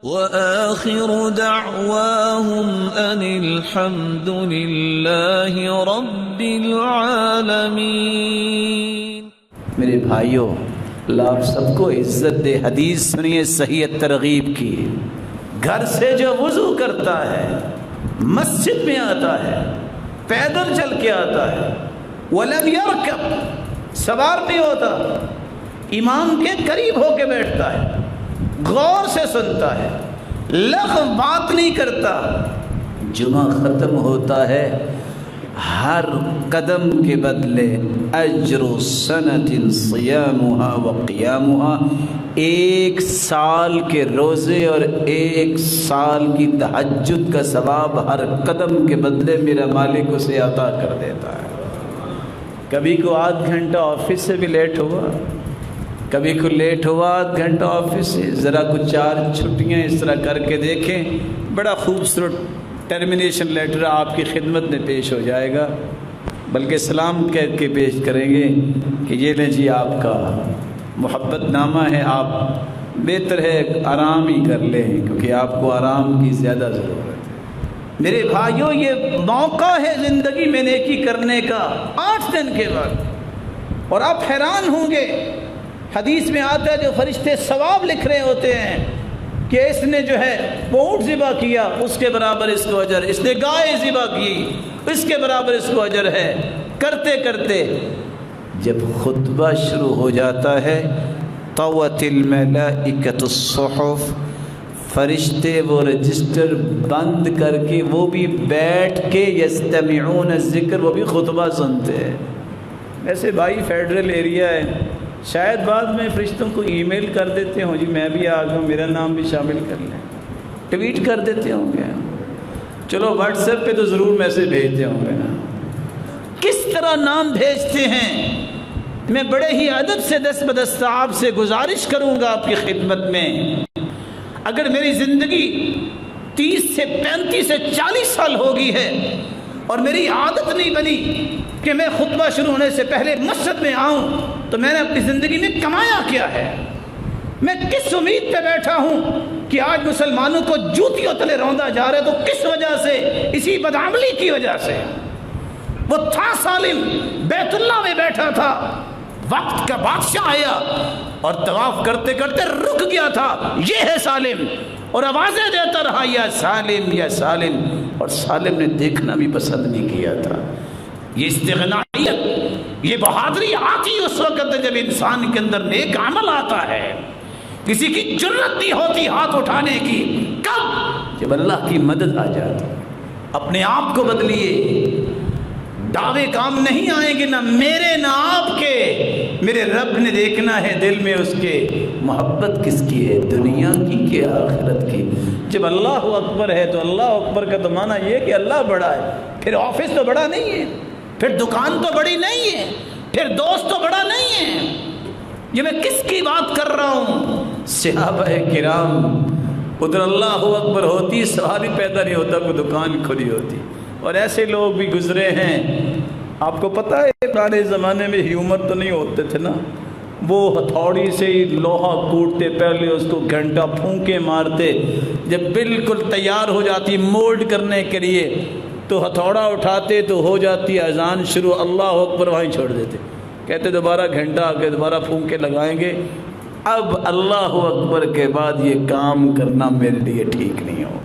وآخر دعواهم أن الحمد لله رب العالمين۔ میرے بھائیوں، اللہ آپ سب کو عزت دے۔ حدیث سنیے صحیح ترغیب کی۔ گھر سے جو وضو کرتا ہے، مسجد میں آتا ہے، پیدل چل کے آتا ہے، وَلَمْ يَرْكَبْ، سوار نہیں ہوتا، امام کے قریب ہو کے بیٹھتا ہے، غور سے سنتا ہے، لغو بات نہیں کرتا، جمعہ ختم ہوتا ہے، ہر قدم کے بدلے اجر سنۃ صیامها وقیامها، 1 سال کے روزے اور 1 سال کی تہجد کا ثواب ہر قدم کے بدلے میرا مالک اسے عطا کر دیتا ہے۔ کبھی کو آدھ گھنٹہ آفس سے بھی لیٹ ہوا، کبھی کو لیٹ ہوا آدھ گھنٹہ آفس سے، ذرا کچھ 4 چھٹیاں اس طرح کر کے دیکھیں، بڑا خوبصورت ٹرمینیشن لیٹر آپ کی خدمت میں پیش ہو جائے گا، بلکہ سلام کہہ کے پیش کریں گے کہ یہ لیں جی آپ کا محبت نامہ ہے، آپ بہتر ہے آرام ہی کر لیں کیونکہ آپ کو آرام کی زیادہ ضرورت ہے۔ میرے بھائیوں، یہ موقع ہے زندگی میں نیکی کرنے کا 8 دن کے بعد، اور آپ حیران ہوں گے، حدیث میں آتا ہے جو فرشتے ثواب لکھ رہے ہوتے ہیں کہ اس نے جو ہے وہ اونٹ ذبح کیا، اس کے برابر اس کو اجر، اس نے گائے ذبح کی، اس کے برابر اس کو اجر ہے۔ کرتے کرتے جب خطبہ شروع ہو جاتا ہے، طوت الملائکۃ الصحف، فرشتے وہ رجسٹر بند کر کے وہ بھی بیٹھ کے یستمعون الذکر، وہ بھی خطبہ سنتے ہیں۔ ایسے بھائی فیڈرل ایریا ہے، شاید بعد میں فرشتوں کو ای میل کر دیتے ہوں جی میں بھی آ گیا ہوں، میرا نام بھی شامل کر لیں، ٹویٹ کر دیتے ہوں گے، چلو واٹس ایپ پہ تو ضرور میسج بھیجتے ہوں گے نا۔ کس طرح نام بھیجتے ہیں؟ میں بڑے ہی ادب سے دست بدست آپ سے گزارش کروں گا آپ کی خدمت میں، اگر میری زندگی 30 سے 35 سے 40 سال ہو گئی ہے اور میری عادت نہیں بنی کہ میں خطبہ شروع ہونے سے پہلے مسجد میں آؤں، تو میں نے اپنی زندگی میں کمایا کیا ہے؟ میں کس امید پہ بیٹھا ہوں کہ آج مسلمانوں کو جوتیوں تلے روندا جا رہا ہے؟ تو کس وجہ سے؟ اسی بدعملی کی وجہ سے۔ وہ تھا سالم، بیت اللہ میں بیٹھا تھا، وقت کا بادشاہ آیا اور طواف کرتے کرتے رک گیا تھا، یہ ہے سالم، اور آوازیں دیتا رہا یا سالم یا سالم، اور سالم نے دیکھنا بھی پسند نہیں کیا تھا۔ یہ استغنائیت، یہ بہادری آتی اس وقت جب انسان کے اندر نیک عمل آتا ہے، کسی کی جرت نہیں ہوتی ہاتھ اٹھانے کی۔ کب؟ جب اللہ کی مدد آ جاتی۔ اپنے آپ کو بدلیے، دعوے کام نہیں آئیں گے، نہ میرے نہ آپ کے، میرے رب نے دیکھنا ہے دل میں اس کے محبت کس کی ہے، دنیا کی کہ آخرت کی۔ جب اللہ اکبر ہے تو اللہ اکبر کا تو معنی یہ کہ اللہ بڑا ہے، پھر آفس تو بڑا نہیں ہے، پھر دکان تو بڑی نہیں ہے، پھر دوست تو بڑا نہیں ہے۔ یہ میں کس کی بات کر رہا ہوں؟ صحابہ کرام، ادھر اللہ اکبر ہوتی سوال ہی پیدا نہیں ہوتا، کوئی دکان کھلی ہوتی، اور ایسے لوگ بھی گزرے ہیں۔ آپ کو پتہ ہے پرانے زمانے میں ہیومر تو نہیں ہوتے تھے نا، وہ ہتھوڑی سے ہی لوہا کوٹتے، پہلے اس کو گھنٹہ پھونکے مارتے، جب بالکل تیار ہو جاتی مولڈ کرنے کے لیے تو ہتھوڑا اٹھاتے تو ہو جاتی اذان شروع، اللہ اکبر وہیں چھوڑ دیتے، کہتے دوبارہ گھنٹہ آ کے دوبارہ پھونک کے لگائیں گے۔ اب اللہ اکبر کے بعد یہ کام کرنا میرے لیے ٹھیک نہیں ہو۔